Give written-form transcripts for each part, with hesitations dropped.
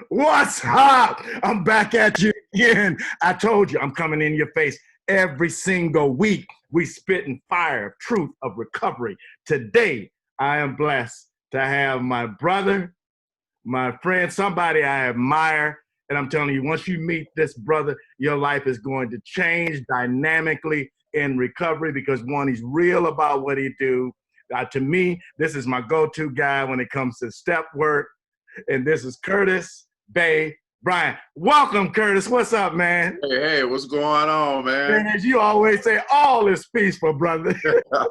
What's up? I'm back at you again. I told you I'm coming in your face every single week. We spitting fire of truth of recovery. Today, I am blessed to have my brother, my friend, somebody I admire. And I'm telling you, once you meet this brother, your life is going to change dynamically in recovery because one, he's real about what he do. To me, this is my go-to guy when it comes to step work. And this is Curtis Bay Bryant. Welcome, Curtis. What's up, man? Hey, what's going on, man? Man, as you always say, all is peaceful, brother.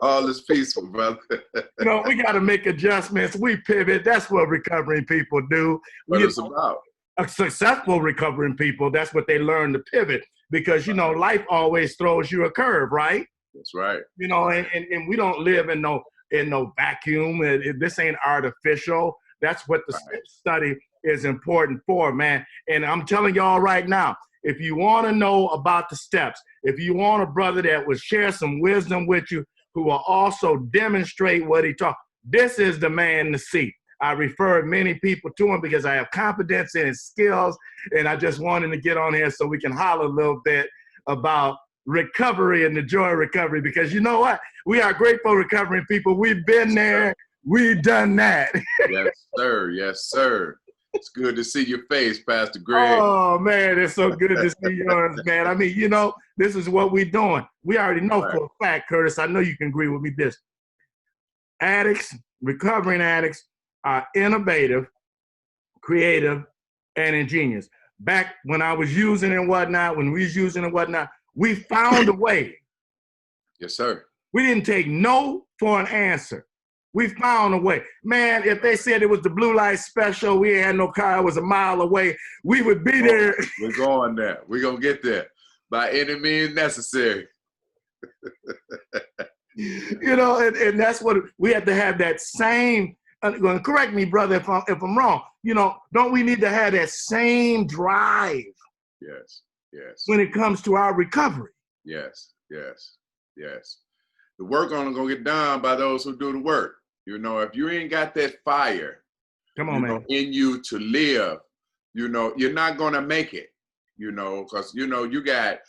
All is peaceful, brother. You know, we got to make adjustments. We pivot. That's what recovering people do. What it's about. Successful recovering people, that's what they learn to pivot because, you know, life always throws you a curve, right? That's right. You know, and we don't live in no vacuum. This ain't artificial. That's what the study is important for, man. And I'm telling y'all right now, if you want to know about the steps, if you want a brother that will share some wisdom with you, who will also demonstrate what he taught, this is the man to see. I refer many people to him because I have confidence in his skills, and I just wanted to get on here so we can holler a little bit about recovery and the joy of recovery, because you know what? We are grateful recovering people. We've been there. We've done that. Yes, sir. Yes, sir. It's good to see your face, Pastor Greg. Oh, man, it's so good to see yours, man. I mean, you know, this is what we're doing. We already know for a fact, Curtis, I know you can agree with me this. Addicts, recovering addicts are innovative, creative, and ingenious. Back when I was using and whatnot, when we was using and whatnot, we found a way. Yes, sir. We didn't take no for an answer. We found a way. Man, if they said it was the blue light special, we ain't had no car, it was a mile away, we would be there. We're going there. We're going to get there by any means necessary. You know, and that's what we have to have, that same, correct me, brother, if I'm wrong, you know, don't we need to have that same drive? Yes, yes. When it comes to our recovery. Yes, yes, yes. The work only going to get done by those who do the work. You know, if you ain't got that fire, come on, man, in you to live, you know, you're not going to make it, you know, because, you know, you got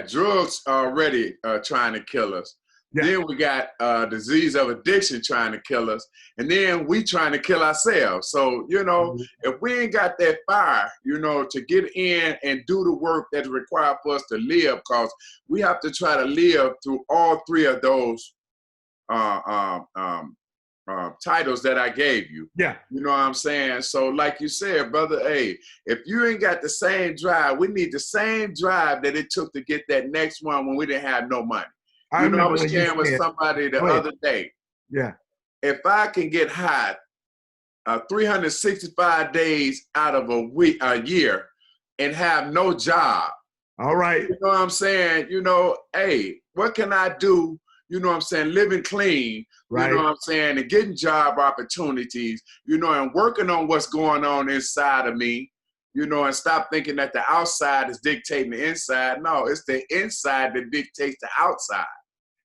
drugs already trying to kill us. Yeah. Then we got disease of addiction trying to kill us. And then we trying to kill ourselves. So, you know, if we ain't got that fire, you know, to get in and do the work that's required for us to live, because we have to try to live through all three of those titles that I gave you. Yeah. You know what I'm saying? So like you said, brother, hey, if you ain't got the same drive, we need the same drive that it took to get that next one when we didn't have no money. I was sharing with somebody the other day. Yeah. If I can get hot 365 days out of a year and have no job. All right. You know what I'm saying? You know, hey, what can I do? You know what I'm saying? Living clean, right. You know what I'm saying? And getting job opportunities, you know, and working on what's going on inside of me, you know, and stop thinking that the outside is dictating the inside. No, it's the inside that dictates the outside.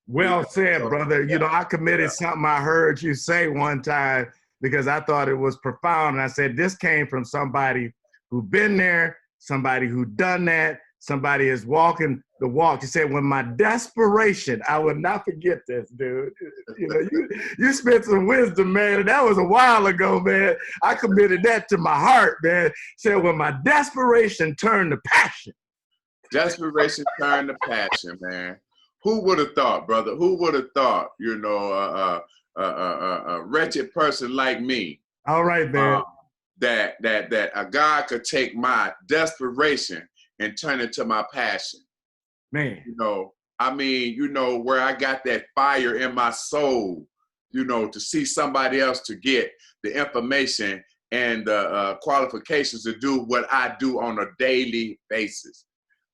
Well said, brother. You know, I committed something I heard you say one time because I thought it was profound. And I said, this came from somebody who been there, somebody who done that, somebody is walking the walk. You said, when my desperation, I will not forget this, dude. You know, you spent some wisdom, man. And that was a while ago, man. I committed that to my heart, man. Said, when my desperation turned to passion. Desperation turned to passion, man. Who would have thought, brother? Who would have thought, you know, a wretched person like me? All right, man. That a God could take my desperation and turn it to my passion. Man. You know, I mean, you know, where I got that fire in my soul, you know, to see somebody else to get the information and the qualifications to do what I do on a daily basis.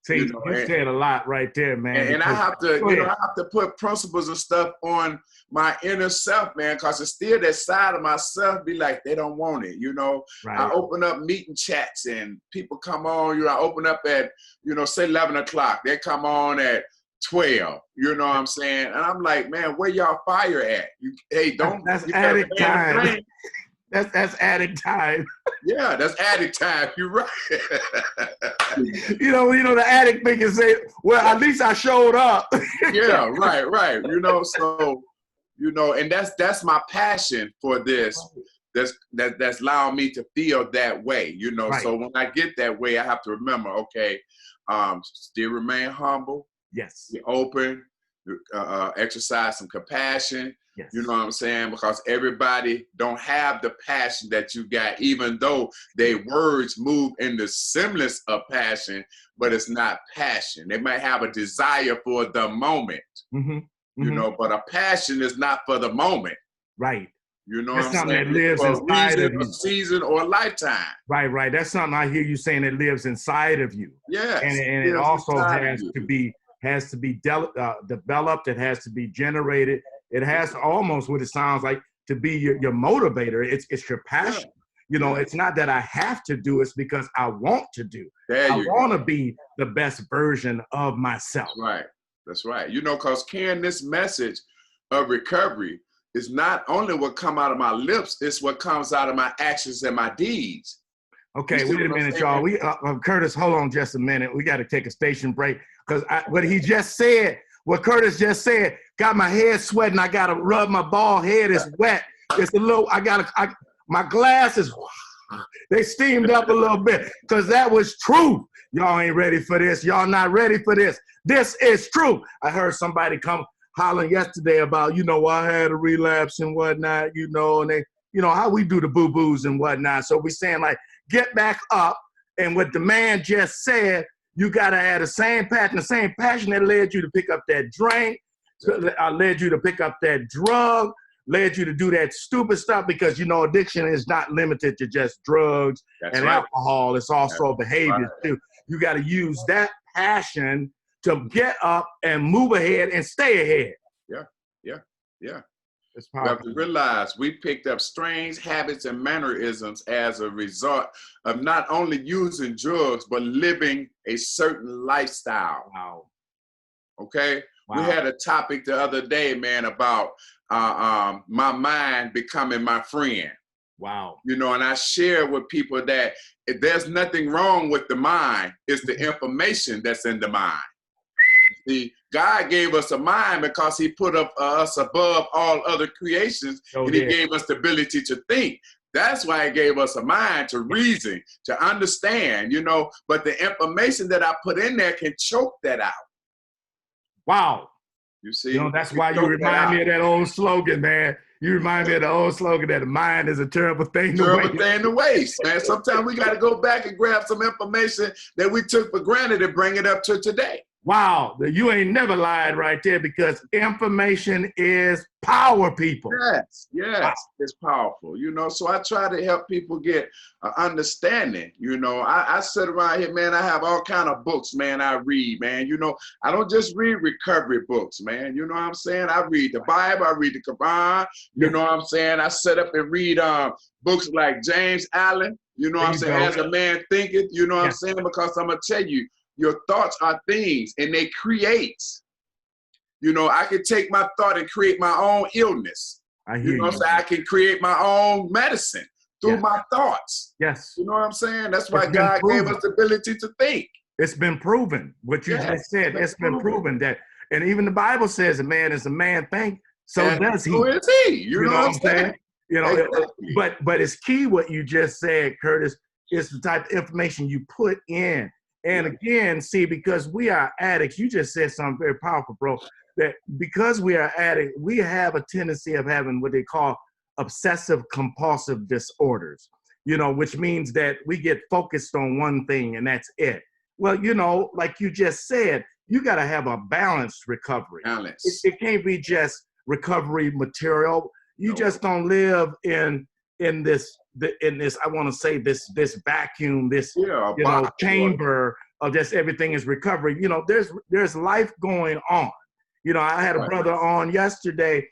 See, you said a lot right there, man. And I have to, you know, I have to put principles and stuff on my inner self, man, because it's still that side of myself be like, they don't want it, you know. Right. I open up meeting chats and people come on, you know, I open up at, you know, say 11 o'clock. They come on at 12, you know what I'm saying? And I'm like, man, where y'all fire at? Hey, don't. That's addict time. That's addict time. Yeah, that's addict time. You're right. You know, the addict thing is say, well, at least I showed up. Yeah, right. So, and that's my passion for this. That's allowing me to feel that way. Right. So when I get that way, I have to remember, okay, still remain humble. Yes. Be open. Exercise some compassion. Yes. You know what I'm saying? Because everybody don't have the passion that you got, even though their words move in the semblance of passion, but it's not passion. They might have a desire for the moment, but a passion is not for the moment. Right. You know That's what I'm something saying? that lives inside of you. A season or a lifetime. Right. That's something I hear you saying that lives inside of you. Yes. And it also has to be developed. It has to be generated. It has to almost, what it sounds like, to be your motivator. It's your passion. Yeah. It's not that I have to do it. It's because I want to do. I want to be the best version of myself. That's right. Because carrying this message of recovery is not only what comes out of my lips, it's what comes out of my actions and my deeds. Okay, wait a minute, y'all. Curtis, hold on just a minute. We got to take a station break because what he just said, what Curtis just said, got my head sweating. I got to rub my bald head. It's wet. It's a little, my glasses, they steamed up a little bit because that was true. Y'all ain't ready for this. Y'all not ready for this. This is true. I heard somebody come hollering yesterday about, I had a relapse and whatnot, and they, how we do the boo-boos and whatnot. So we're saying, like, get back up. And what the man just said, you got to have the same passion that led you to pick up that drink, led you to pick up that drug, led you to do that stupid stuff, because, addiction is not limited to just drugs and alcohol. It's also behaviors too. You got to use that passion to get up and move ahead and stay ahead. Yeah. It's powerful. We have to realize we picked up strange habits and mannerisms as a result of not only using drugs, but living a certain lifestyle. Wow. Okay? Wow. We had a topic the other day, man, about my mind becoming my friend. Wow. And I share with people that there's nothing wrong with the mind. It's the information that's in the mind. God gave us a mind because he put us above all other creations, and he gave us the ability to think. That's why he gave us a mind to reason, to understand, but the information that I put in there can choke that out. Wow. You see? That's why you remind me of that old slogan, man. You remind me of the old slogan that the mind is a terrible thing to waste, man. Sometimes we got to go back and grab some information that we took for granted and bring it up to today. Wow, you ain't never lied right there, because information is power, people. Yes, wow. It's powerful, so I try to help people get an understanding. I sit around here, man, I have all kind of books, man, I read, man. I don't just read recovery books, man. You know what I'm saying? I read the Bible, I read the Quran, you know what I'm saying? I sit up and read books like James Allen, you know what I'm saying? As a man thinketh, you know what I'm saying? Because I'm going to tell you, your thoughts are things, and they create. I can take my thought and create my own illness. I hear you. So I can create my own medicine through my thoughts. Yes. You know what I'm saying? That's why God gave us the ability to think. It's been proven. What you just said, it's been proven that, and even the Bible says a man is a man think, so does he. So is he. You know what I'm saying? Exactly. But it's key what you just said, Curtis, is the type of information you put in. And again, see, because we are addicts, you just said something very powerful, bro, that because we are addicts, we have a tendency of having what they call obsessive compulsive disorders, which means that we get focused on one thing and that's it. Well, like you just said, you got to have a balanced recovery. It can't be just recovery material. You just don't live in this, I want to say this vacuum, this chamber of just everything is recovery. There's life going on. I had a brother on yesterday,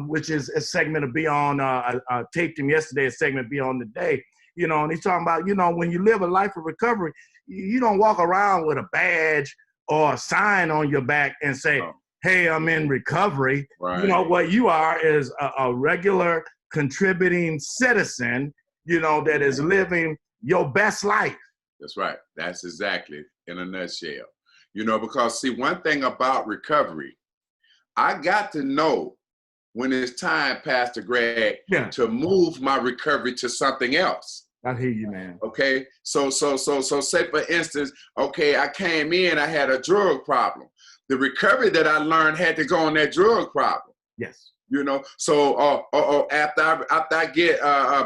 which is a segment of Beyond. I taped him yesterday, a segment Beyond the Day. And he's talking about, when you live a life of recovery, you don't walk around with a badge or a sign on your back and say, hey, I'm in recovery. Right. What you are is a regular contributing citizen, you know, that is living your best life. That's right. That's exactly in a nutshell. You know, because see, one thing about recovery, I got to know when it's time, Pastor Greg, to move my recovery to something else. I hear you, man. Okay. So say for instance, okay, I came in, I had a drug problem. The recovery that I learned had to go on that drug problem. Yes. You know, so after I get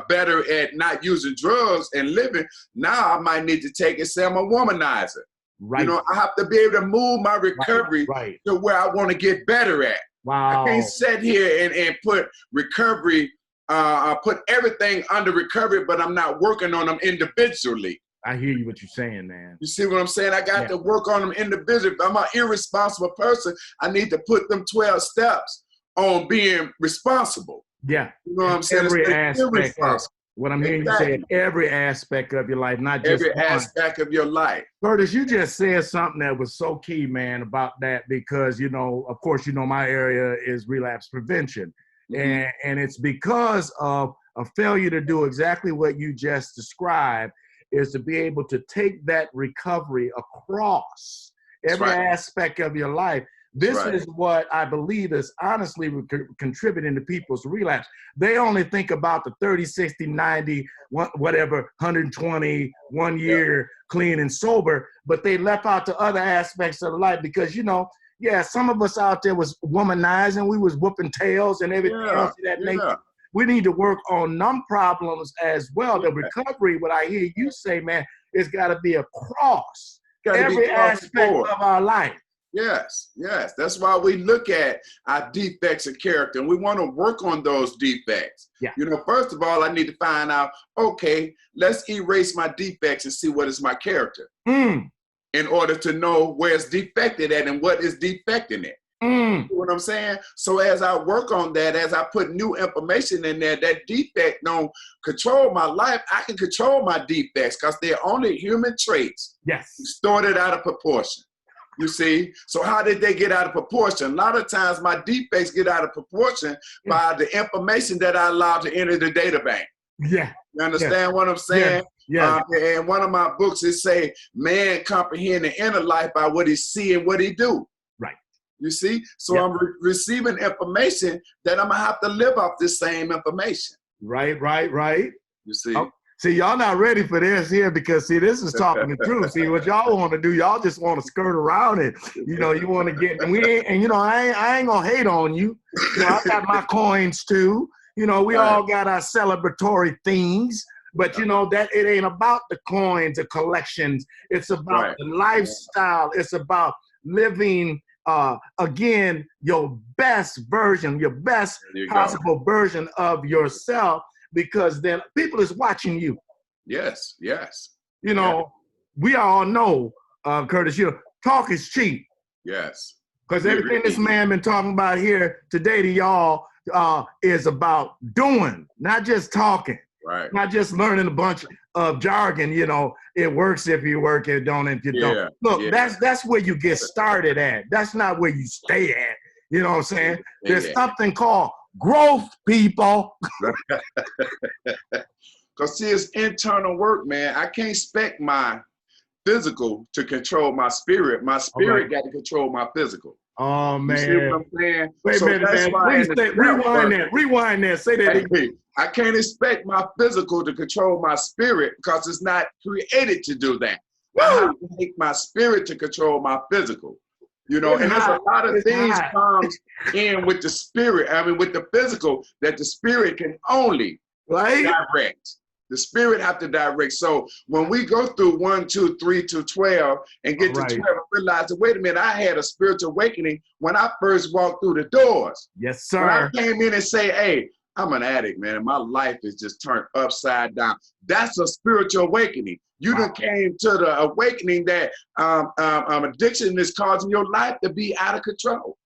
better at not using drugs and living, now I might need to take and say I'm a womanizer. Right. You know, I have to be able to move my recovery to where I want to get better at. Wow. I can't sit here and put recovery, put everything under recovery, but I'm not working on them individually. I hear you what you're saying, man. You see what I'm saying? I got to work on them individually. If I'm an irresponsible person, I need to put them 12 steps on being responsible. Yeah. You know what I'm saying? Every aspect of what I'm hearing you say, every aspect of your life, not just every aspect of your life. Curtis, you just said something that was so key, man, about that, because, you know, of course, you know, my area is relapse prevention. And it's because of a failure to do exactly what you just described, is to be able to take that recovery across every aspect of your life. This is what I believe is honestly contributing to people's relapse. They only think about the 30, 60, 90, whatever, 120, 1 year clean and sober, but they left out the other aspects of life because, you know, some of us out there was womanizing, we was whooping tails and everything else of that nature. We need to work on them problems as well. The recovery, what I hear you say, man, it's got to be across every aspect of our life. Yes, yes. That's why we look at our defects of character, and we want to work on those defects. Yeah. You know, first of all, I need to find out, okay, let's erase my defects and see what is my character in order to know where it's defected at and what is defecting it. You know what I'm saying? So as I work on that, as I put new information in there, that defect don't control my life. I can control my defects because they're only human traits. Yes. Distorted out of proportion. You see? So how did they get out of proportion? A lot of times my defects get out of proportion by the information that I allow to enter the data bank. Yeah. You understand what I'm saying? Yeah. And one of my books is say, man comprehend the inner life by what he see and what he do. Right. You see? So I'm receiving information that I'm going to have to live off this same information. Right. You see? Oh. See, y'all not ready for this here because, see, this is talking the truth. See, what y'all want to do, y'all just want to skirt around it. You know, you want to get, and you know, I ain't going to hate on you. You know, I got my coins too. You know, we all got our celebratory things, but you know, that it ain't about the coins, the collections. It's about the lifestyle. It's about living, again, your best version, your best possible version of yourself. Because then people is watching you. Yes. You know, we all know, Curtis, you know, talk is cheap. Yes. Because everything this man been talking about here today to y'all is about doing, not just talking. Right. Not just learning a bunch of jargon, you know, it works if you work, it don't if you don't. Look, that's where you get started at. That's not where you stay at. You know what I'm saying? There's something called growth, people. Because see, it's internal work, man. I can't expect my physical to control my spirit. My spirit got to control my physical. Oh, man. You see what I'm saying? Wait a minute, man. Please rewind that. Say that again. I can't expect my physical to control my spirit because it's not created to do that. I have to make my spirit to control my physical. You know, and there's a lot of things comes in with the spirit, I mean, with the physical, that the spirit can only direct. The spirit have to direct. So when we go through 1, 2, 3 to 12 and get to 12, I realize that, wait a minute, I had a spiritual awakening when I first walked through the doors. Yes, sir. When I came in and say, hey, I'm an addict, man, and my life is just turned upside down. That's a spiritual awakening. You done came to the awakening that addiction is causing your life to be out of control.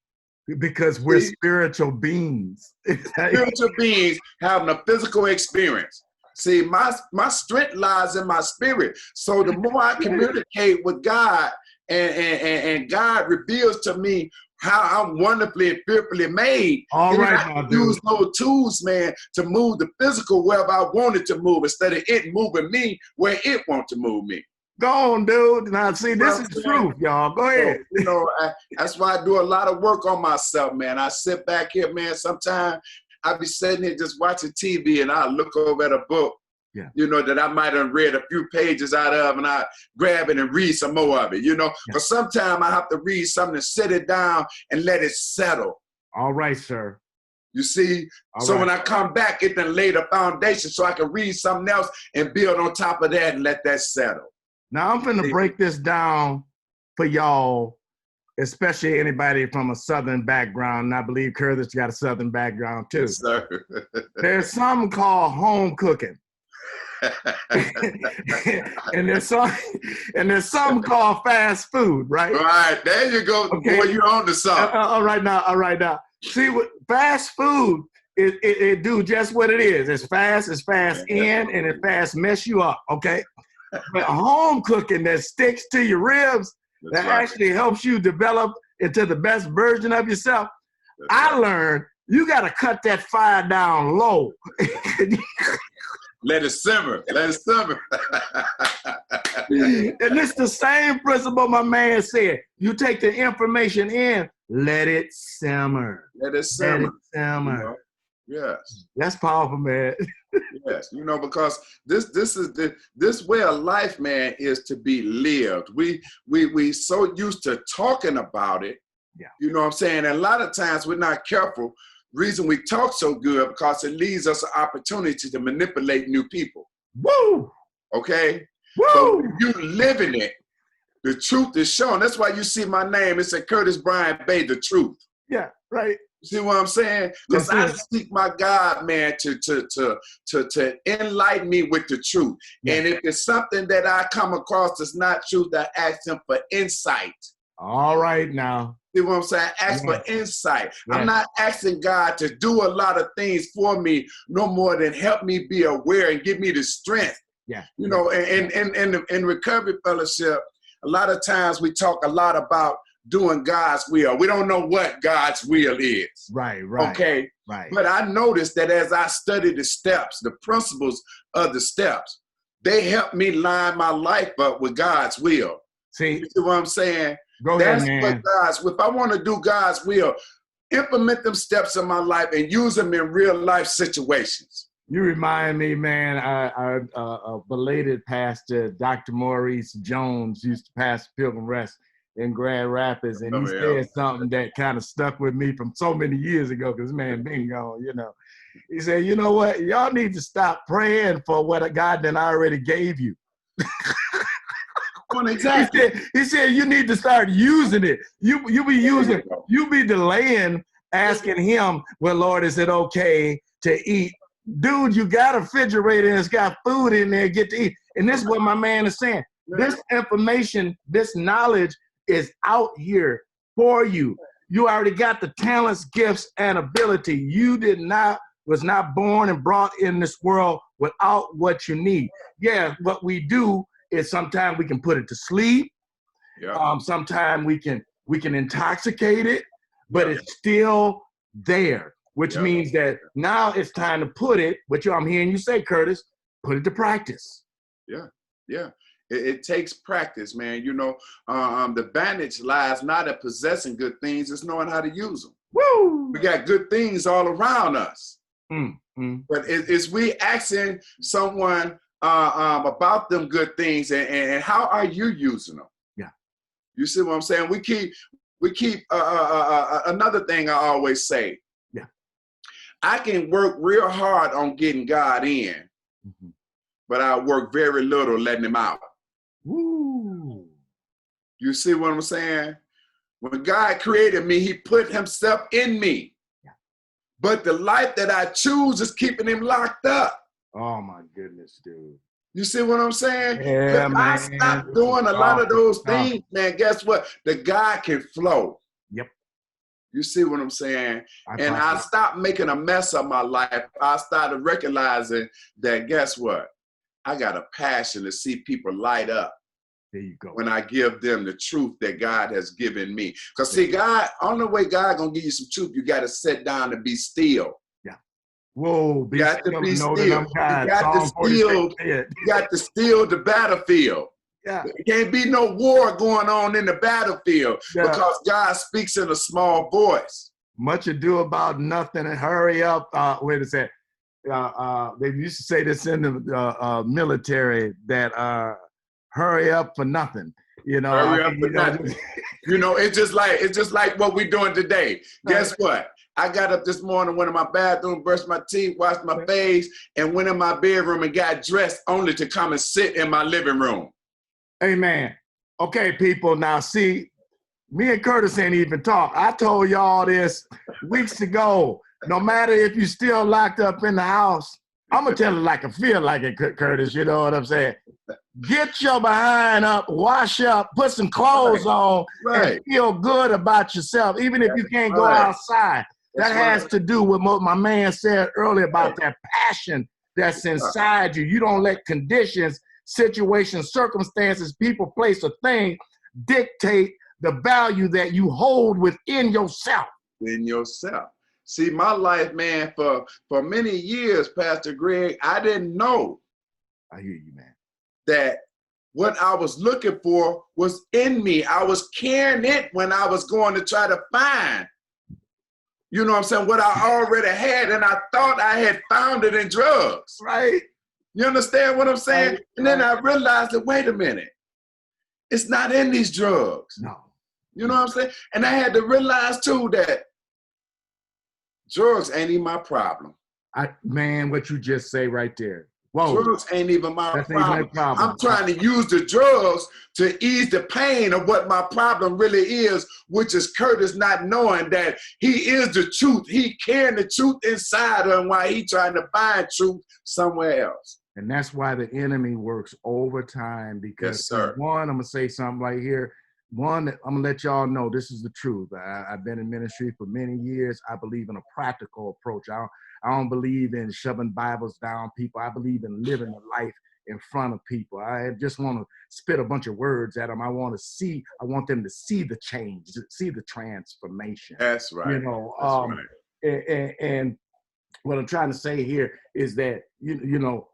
Because we're spiritual beings. Spiritual beings having a physical experience. See, my strength lies in my spirit. So the more I communicate with God and God reveals to me how I'm wonderfully and fearfully made. All right, I can use those tools, man, to move the physical wherever I want it to move instead of it moving me where it wants to move me. Go on, dude. Now, see, this is truth, y'all. Go ahead. So, you know, that's why I do a lot of work on myself, man. I sit back here, man. Sometimes I be sitting here just watching TV and I look over at a book, you know, that I might have read a few pages out of, and I grab it and read some more of it, you know. But sometimes I have to read something and sit it down and let it settle. All right, sir. You see? So when I come back, it then lay the foundation so I can read something else and build on top of that and let that settle. Now, I'm going to break this down for y'all, especially anybody from a Southern background. And I believe Curtis got a Southern background, too. Yes, sir. There's something called home cooking. and there's something called fast food, right? Right. There you go. Okay. Boy, you're on to something. All right now. See, what fast food, it do just what it is. It's fast in, and it fast mess you up, okay? But home cooking that sticks to your ribs, that actually helps you develop into the best version of yourself. I learned you got to cut that fire down low. Let it simmer. Let it simmer. And it's the same principle my man said. You take the information in, let it simmer. Let it simmer. Let it simmer. You know? Yes. That's powerful, man. Yes, you know, because this way of life, man, is to be lived. We so used to talking about it. Yeah. You know what I'm saying? And a lot of times we're not careful. Reason we talk so good because it leaves us an opportunity to manipulate new people. Woo! Okay? Woo! But when you live in it, the truth is shown. That's why you see my name. It's a Curtis Bryant Bay, the truth. Yeah, right. See what I'm saying? Because I seek my God, man, to enlighten me with the truth. Yeah. And if it's something that I come across that's not truth, I ask him for insight. All right now. See what I'm saying? Ask for insight. I'm not asking God to do a lot of things for me, no more than help me be aware and give me the strength. Yeah. You know, and in Recovery Fellowship, a lot of times we talk a lot about doing God's will. We don't know what God's will is. Right. Okay. Right. But I noticed that as I studied the steps, the principles of the steps, they help me line my life up with God's will. See? You see what I'm saying? Go ahead, man. If I want to do God's will, implement them steps in my life and use them in real life situations. You remind me, man, a belated pastor, Dr. Maurice Jones, used to pastor Pilgrim Rest in Grand Rapids, and he said something that kind of stuck with me from so many years ago, because man been gone, you know. He said, you know what, y'all need to stop praying for what God then already gave you. Exactly. He said you need to start using it. You be delaying asking him, well, Lord, is it okay to eat? Dude, you got a refrigerator and it's got food in there, get to eat. And this is what my man is saying. This information, this knowledge is out here for you. You already got the talents, gifts, and ability. You was not born and brought in this world without what you need. Yeah, what we do is sometimes we can put it to sleep. Yeah. Sometimes we can intoxicate it, but it's still there, which means that now it's time to put it, which I'm hearing you say, Curtis, put it to practice. Yeah. It takes practice, man. You know, the advantage lies not in possessing good things, it's knowing how to use them. Woo! We got good things all around us. But it's we asking someone about them good things and how are you using them? Yeah. You see what I'm saying? We keep another thing I always say. Yeah. I can work real hard on getting God in, but I work very little letting him out. Woo. You see what I'm saying? When God created me, he put himself in me. Yeah. But the life that I choose is keeping him locked up. Oh my goodness, dude. You see what I'm saying? Yeah, man. I stopped doing a lot of those things, man. Guess what? The God can flow. Yep. You see what I'm saying? I stopped making a mess of my life. I started recognizing that, guess what? I got a passion to see people light up. There you go. When I give them the truth that God has given me. Because see, God, only way God gonna give you some truth, you got to sit down and be still. Yeah. Whoa, You got to be still. You got to steal the battlefield. Yeah. There can't be no war going on in the battlefield because God speaks in a small voice. Much ado about nothing and hurry up. Wait a second. They used to say this in the military that hurry up for nothing. You know, hurry up for nothing. You know, it's just like what we're doing today. Guess what? I got up this morning, went in my bathroom, brushed my teeth, washed my face, and went in my bedroom and got dressed only to come and sit in my living room. Amen. Okay, people. Now, see, me and Curtis ain't even talk. I told y'all this weeks ago. No matter if you still locked up in the house, I'm going to tell it like I feel like it, Curtis. You know what I'm saying? Get your behind up, wash up, put some clothes on, and feel good about yourself, even if you can't go outside. That has to do with what my man said earlier about that passion that's inside you. You don't let conditions, situations, circumstances, people, place, or thing dictate the value that you hold within yourself. In yourself. See, my life, man, for many years, Pastor Greg, I didn't know. I hear you, man. That what I was looking for was in me. I was carrying it when I was going to try to find, you know what I'm saying, what I already had, and I thought I had found it in drugs. Right. You understand what I'm saying? Right. And then I realized that, wait a minute, it's not in these drugs. No. You know what I'm saying? And I had to realize too that drugs ain't even my problem. Man, what you just say right there. Whoa. Drugs ain't even my problem. I'm trying to use the drugs to ease the pain of what my problem really is, which is Curtis not knowing that he is the truth. He carrying the truth inside of him while he trying to find truth somewhere else. And that's why the enemy works overtime because, one, I'm going to say something right here. One, I'm going to let y'all know this is the truth. I've been in ministry for many years. I believe in a practical approach. I don't believe in shoving Bibles down people. I believe in living a life in front of people. I just want to spit a bunch of words at them. I want them to see the change, see the transformation. That's right. You know, and what I'm trying to say here is that, you know,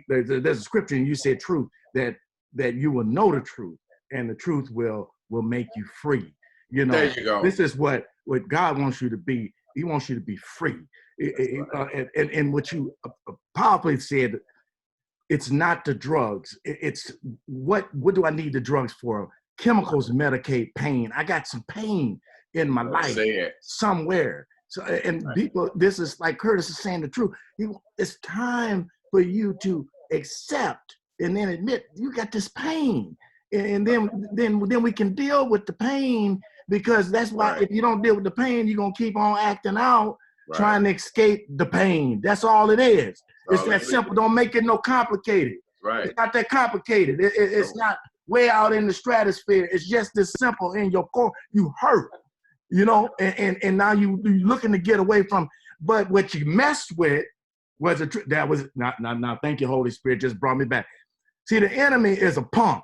there's a scripture and you said truth, that you will know the truth and the truth will make you free. You know, there you go. This is what God wants you to be. He wants you to be free. And what you powerfully said, it's not the drugs. It's what do I need the drugs for? Chemicals medicate pain. I got some pain in my life somewhere. So, and people, this is like Curtis is saying the truth. It's time for you to accept and then admit you got this pain. And then we can deal with the pain, because that's why if you don't deal with the pain, you're going to keep on acting out, trying to escape the pain. That's all it is. It's that simple. Don't make it no complicated. Right. It's not that complicated. It's not way out in the stratosphere. It's just this simple in your core. You hurt, you know, and now you're looking to get away from. But what you messed with was that was not. Now, thank you, Holy Spirit, just brought me back. See, the enemy is a punk.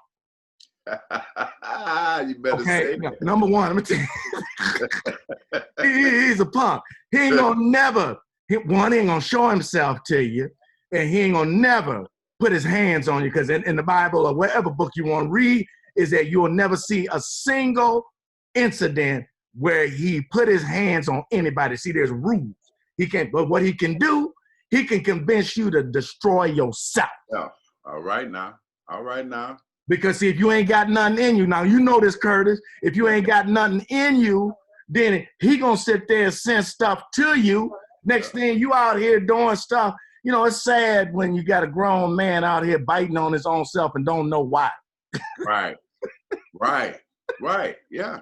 You better say that. Number one, I'm gonna tell you, he's a punk. He ain't gonna he ain't gonna show himself to you, and he ain't gonna never put his hands on you, because in the Bible or whatever book you want to read, is that you will never see a single incident where he put his hands on anybody. See, there's rules. He can't, but what he can do, he can convince you to destroy yourself. Yeah. All right now. Because see, if you ain't got nothing in you, now you know this, Curtis, if you ain't got nothing in you, then he gonna sit there and send stuff to you. Next thing you out here doing stuff, you know, it's sad when you got a grown man out here biting on his own self and don't know why. Right. Yeah.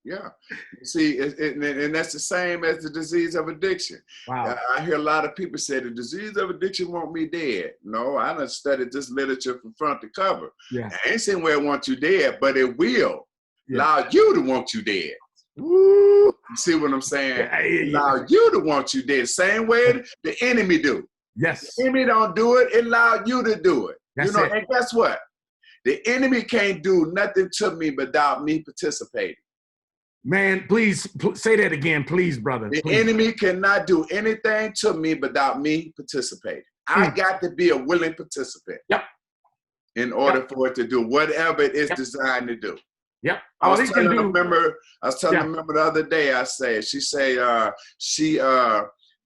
You see, and that's the same as the disease of addiction. Wow. I hear a lot of people say the disease of addiction want me dead. No, I done studied this literature from front to cover. Yeah. I ain't saying where it wants you dead, but it will allow you to want you dead. Woo. You see what I'm saying? Allow you to want you dead. Same way the enemy do. Yes. The enemy don't do it, it allow you to do it. That's and guess what? The enemy can't do nothing to me without me participating. Man, please say that again, please, brother. The Please. enemy cannot do anything to me without me participating. I got to be a willing participant. Yep. In order for it to do whatever it is designed to do. Yep. I was telling a member the other day,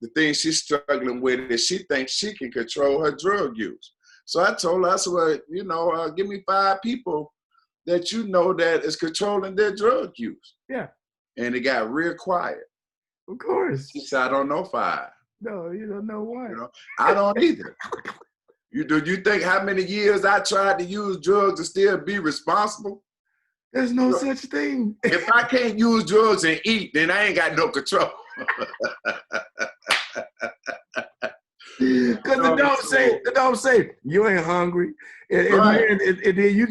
the thing she's struggling with is she thinks she can control her drug use. So I told her, I said, well, give me 5 people that you know that is controlling their drug use. Yeah. And it got real quiet. Of course. She said, I don't know 5. No, you don't know why. I don't either. Do you think how many years I tried to use drugs and still be responsible? There's no such thing. If I can't use drugs and eat, then I ain't got no control. Because it don't say you ain't hungry, and then you're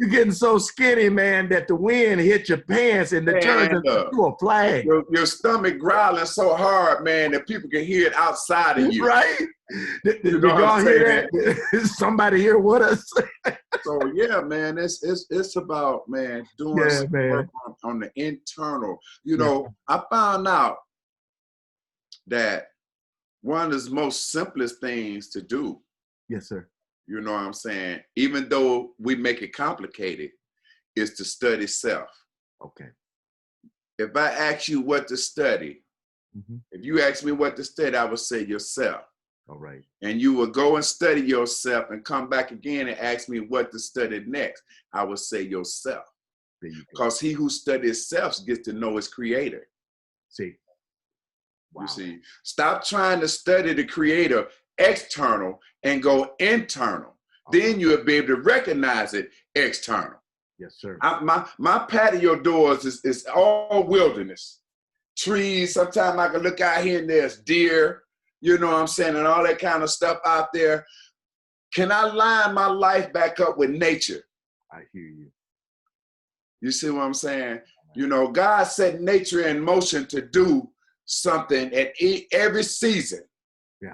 getting so skinny, man, that the wind hit your pants and it turns into a flag. Your stomach growling so hard, man, that people can hear it outside of you. Right? Did y'all hear that? Somebody here with us? So yeah, man, it's about, man, doing some work on the internal. I found out that one of the most simplest things to do. Yes, sir. You know what I'm saying? Even though we make it complicated, is to study self. Okay. If I ask you what to study, if you ask me what to study, I would say yourself. All right. And you will go and study yourself and come back again and ask me what to study next. I would say yourself. Because he who studies self gets to know his creator. See. Wow. You see, stop trying to study the creator external and go internal. Then you'll be able to recognize it external. Yes, sir. My patio doors is all wilderness. Trees, sometimes I can look out here and there's deer, you know what I'm saying, and all that kind of stuff out there. Can I line my life back up with nature? I hear you. You see what I'm saying? God set nature in motion to do something at every season. Yeah.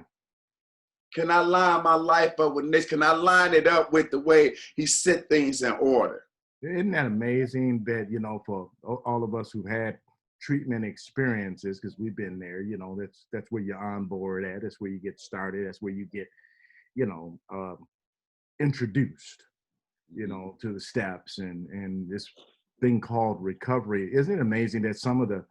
Can I line my life up with this? Can I line it up with the way he set things in order? Isn't that amazing that, for all of us who've had treatment experiences, because we've been there, that's where you're on board at. That's where you get started. That's where you get, introduced, to the steps and this thing called recovery. Isn't it amazing that some of the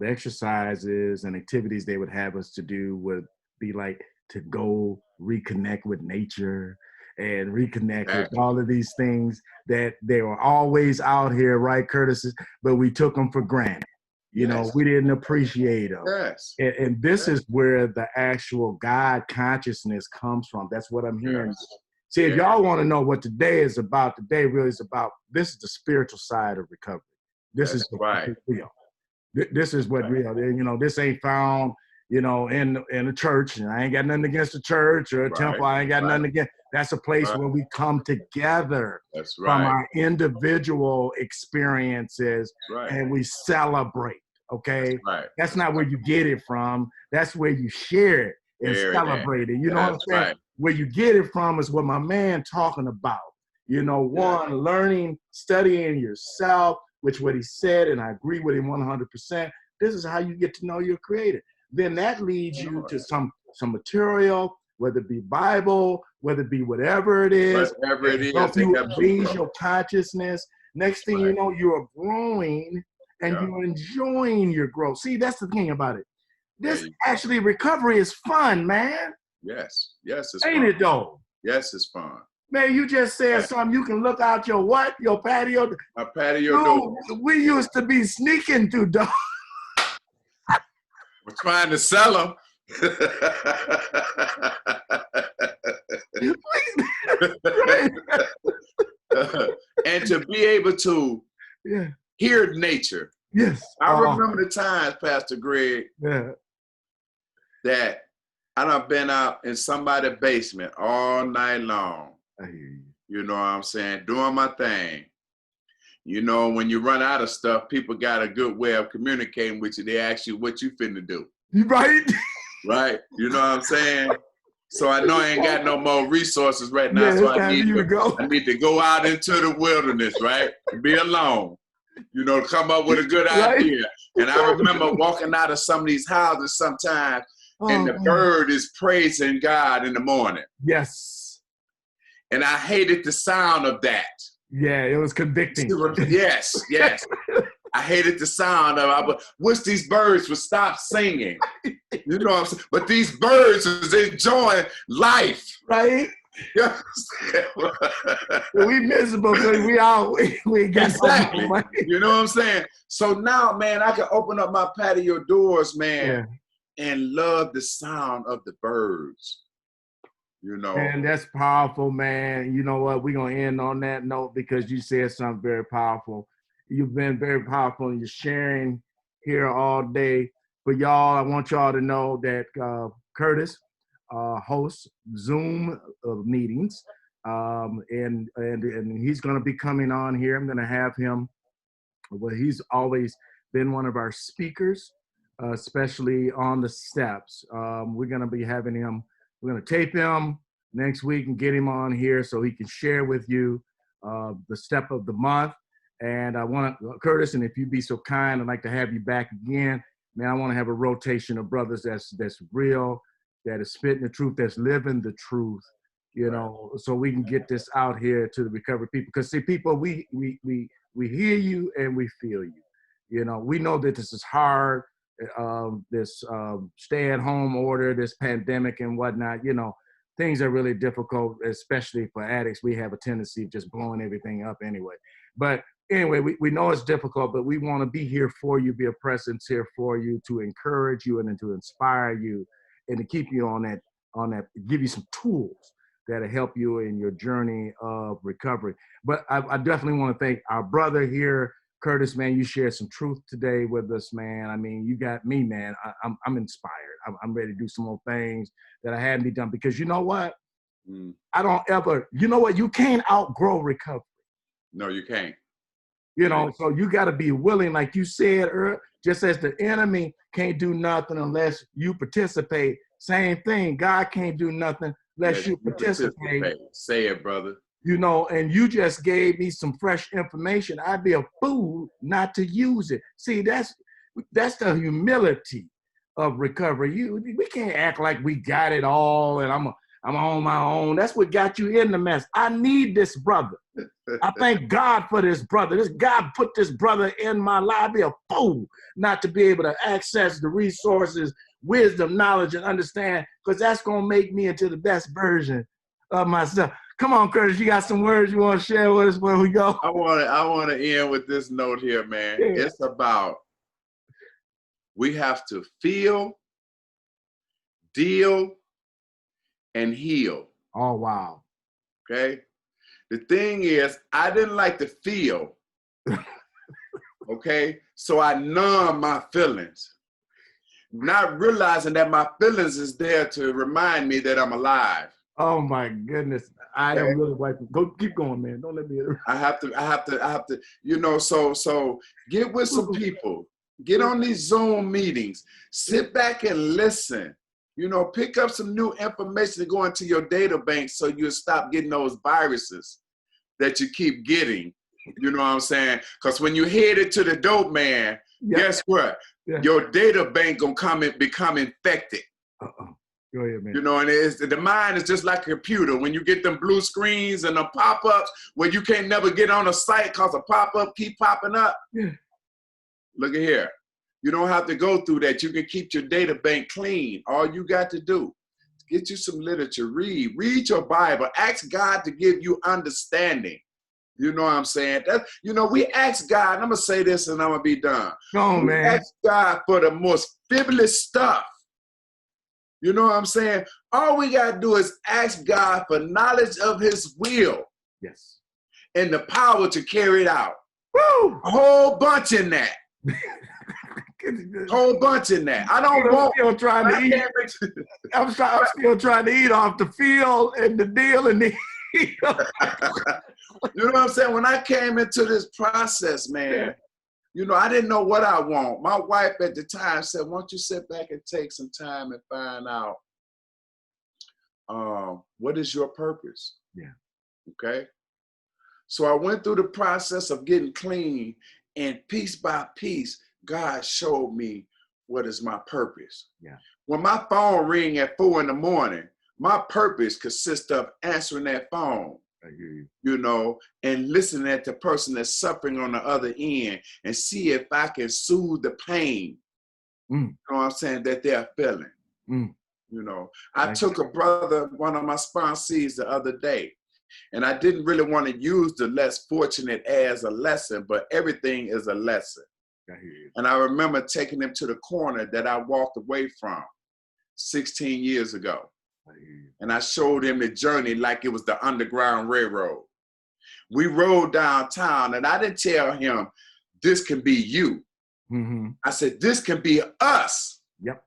exercises and activities they would have us to do would be like to go reconnect with nature and reconnect with all of these things that they were always out here, right, Curtis? But we took them for granted. We didn't appreciate them. Yes. And this is where the actual God consciousness comes from. That's what I'm hearing. Yes. See, if y'all want to know what today is about, today really is about, this is the spiritual side of recovery. This is right. This is what real, this ain't found, in a church. And I ain't got nothing against a church or a temple. I ain't got nothing against. That's a place where we come together from our individual experiences and we celebrate. Okay. That's not where you get it from. That's where you share it and celebrate it. You know what I'm saying? Right. Where you get it from is what my man talking about. Learning, studying yourself, which what he said, and I agree with him 100%. This is how you get to know your creator. Then that leads you to some material, whether it be Bible, whether it be whatever it is. Whatever it is. Help you raise your consciousness. Next thing you know, you are growing and you're enjoying your growth. See, that's the thing about it. This actually, recovery is fun, man. Yes. Yes, it's Ain't fun. it though? Yes, it's fun. Man, you just said something. You can look out your what? Your patio? My patio door. We used to be sneaking through doors. We're trying to sell them. And to be able to hear nature. Yes. I remember the times, Pastor Greg, that I done been out in somebody's basement all night long. I hear you. You know what I'm saying? Doing my thing. When you run out of stuff, people got a good way of communicating with you. They ask you what you finna do. Right? Right? You know what I'm saying? So I know I ain't got no more resources right now. Yeah, So it's time for you to go. I need to go out into the wilderness, right? And be alone. You know, come up with a good idea. And I remember walking out of some of these houses sometimes, and the bird is praising God in the morning. Yes. And I hated the sound of that. Yeah, it was convicting. Yes, yes. I hated the sound of it. I wish these birds would stop singing. You know what I'm saying? But these birds is enjoying life. Right? Yeah. We miserable because we got exactly. money. You know what I'm saying? So now, man, I can open up my patio doors, man, and love the sound of the birds. You know. And that's powerful, man. You know what? We're gonna end on that note because you said something very powerful. You've been very powerful and you're sharing here all day. But y'all, I want y'all to know that Curtis hosts Zoom meetings, and he's going to be coming on here. I'm going to have him. Well, he's always been one of our speakers, especially on the steps. We're going to be having him. We're going to tape him next week and get him on here so he can share with you the step of the month. And I want to, Curtis, and if you'd be so kind, I'd like to have you back again. Man, I want to have a rotation of brothers that's real, that is spitting the truth, that's living the truth, you know, so we can get this out here to the recovery people. Because see, people, we hear you and we feel you. You know, we know that this is hard, this stay-at-home order, this pandemic and whatnot. You know, things are really difficult, especially for addicts. We have a tendency of just blowing everything up anyway. But anyway, we know it's difficult, but we want to be here for you, be a presence here for you, to encourage you and to inspire you and to keep you on that, give you some tools that'll help you in your journey of recovery. But I definitely want to thank our brother here, Curtis, man. You shared some truth today with us, man. I mean, you got me, man. I'm inspired. I'm ready to do some more things that I hadn't been done, because you know what? I don't ever, you know what? You can't outgrow recovery. No, you can't. You know, so you got to be willing, like you said, just as the enemy can't do nothing unless you participate. Same thing. God can't do nothing unless you participate. Say it, brother. You know, and you just gave me some fresh information. I'd be a fool not to use it. See, that's the humility of recovery. We can't act like we got it all and I'm on my own. That's what got you in the mess. I need this brother. I thank God for this brother. This God put this brother in my life. I'd be a fool not to be able to access the resources, wisdom, knowledge, and understand, because that's going to make me into the best version of myself. Come on, Curtis, you got some words you want to share with us before we go? I want to end with this note here, man. Yeah. It's about, we have to feel, deal, and heal. Oh, wow. Okay? The thing is, I didn't like to feel, okay? So I numb my feelings, not realizing that my feelings is there to remind me that I'm alive. Oh my goodness. I am really wiping. Go, keep going, man. Don't let me. I have to, you know, so get with some people, get on these Zoom meetings, sit back and listen. You know, pick up some new information to go into your data bank so you'll stop getting those viruses that you keep getting. You know what I'm saying? Because when you headed to the dope man, guess what? Your data bank gonna become infected. Go ahead, man. You know, and the mind is just like a computer. When you get them blue screens and the pop-ups where you can't never get on a site because a pop-up keep popping up. Look at here. You don't have to go through that. You can keep your data bank clean. All you got to do is get you some literature, read your Bible, ask God to give you understanding. You know what I'm saying? You know, we ask God, and I'm going to say this and I'm going to be done. Oh, man. We ask God for the most frivolous stuff. You know what I'm saying? All we got to do is ask God for knowledge of his will. Yes. And the power to carry it out. Woo! A whole bunch in that. Whole bunch in that. I don't want. Still trying to eat. I'm still trying to eat off the field and the deal and the. You know what I'm saying? When I came into this process, man, you know, I didn't know what I want. My wife at the time said, "Why don't you sit back and take some time and find out what is your purpose? Yeah. Okay. So I went through the process of getting clean, and piece by piece, God showed me what is my purpose. Yeah. When my phone ring at 4 in the morning, my purpose consists of answering that phone. I hear you. You know, and listening at the person that's suffering on the other end and see if I can soothe the pain. You know what I'm saying, that they're feeling. You know, I took a brother, one of my sponsees the other day, and I didn't really want to use the less fortunate as a lesson, but everything is a lesson. I hear you. And I remember taking him to the corner that I walked away from 16 years ago. I hear you. And I showed him the journey like it was the Underground Railroad. We rode downtown, and I didn't tell him, this can be you. I said, this can be us. Yep.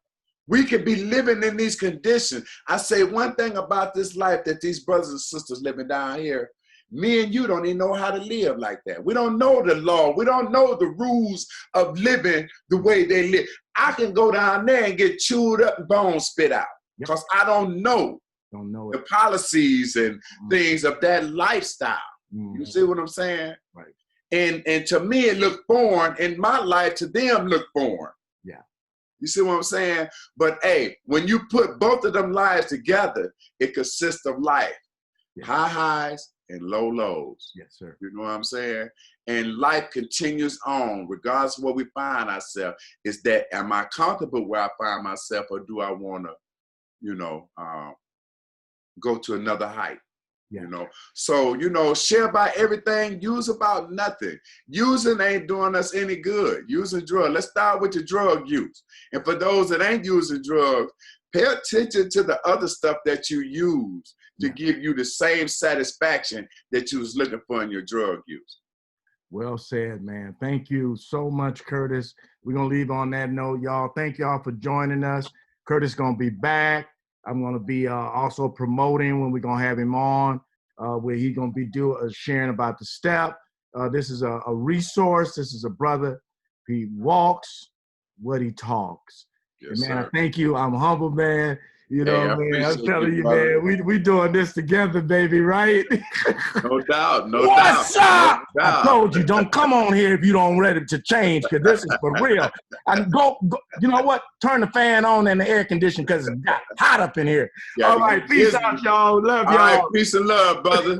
We could be living in these conditions. I say one thing about this life that these brothers and sisters living down here, me and you don't even know how to live like that. We don't know the law. We don't know the rules of living the way they live. I can go down there and get chewed up and bones spit out because I don't know the policies and things of that lifestyle. You see what I'm saying? Right. And to me, it looked foreign. In my life, to them, looked foreign. Yeah. You see what I'm saying? But hey, when you put both of them lives together, it consists of life. Yeah. High highs and low lows. Yes, sir. You know what I'm saying? And life continues on, regardless of where we find ourselves. Is that, am I comfortable where I find myself, or do I want to, you know, go to another height? Yeah. You know, so, you know, share about everything, use about nothing. Using ain't doing us any good. Using drugs. Let's start with the drug use. And for those that ain't using drugs, pay attention to the other stuff that you use to give you the same satisfaction that you was looking for in your drug use. Well said, man. Thank you so much, Curtis. We're going to leave on that note, y'all. Thank y'all for joining us. Curtis going to be back. I'm going to be also promoting when we're going to have him on, where he's going to be sharing about the step. This is a resource. This is a brother. He walks what he talks. Yes, man, sir. I thank you. I'm humble, man. You know, hey, man, I'm telling you, man, we doing this together, baby, right? No doubt, no What's doubt. up? No doubt. I told you, don't come on here if you don't ready to change, because this is for real. And go, you know what? Turn the fan on and the air conditioner, because it's hot up in here. All right, peace out, y'all. Love y'all. All right, peace and love, brother.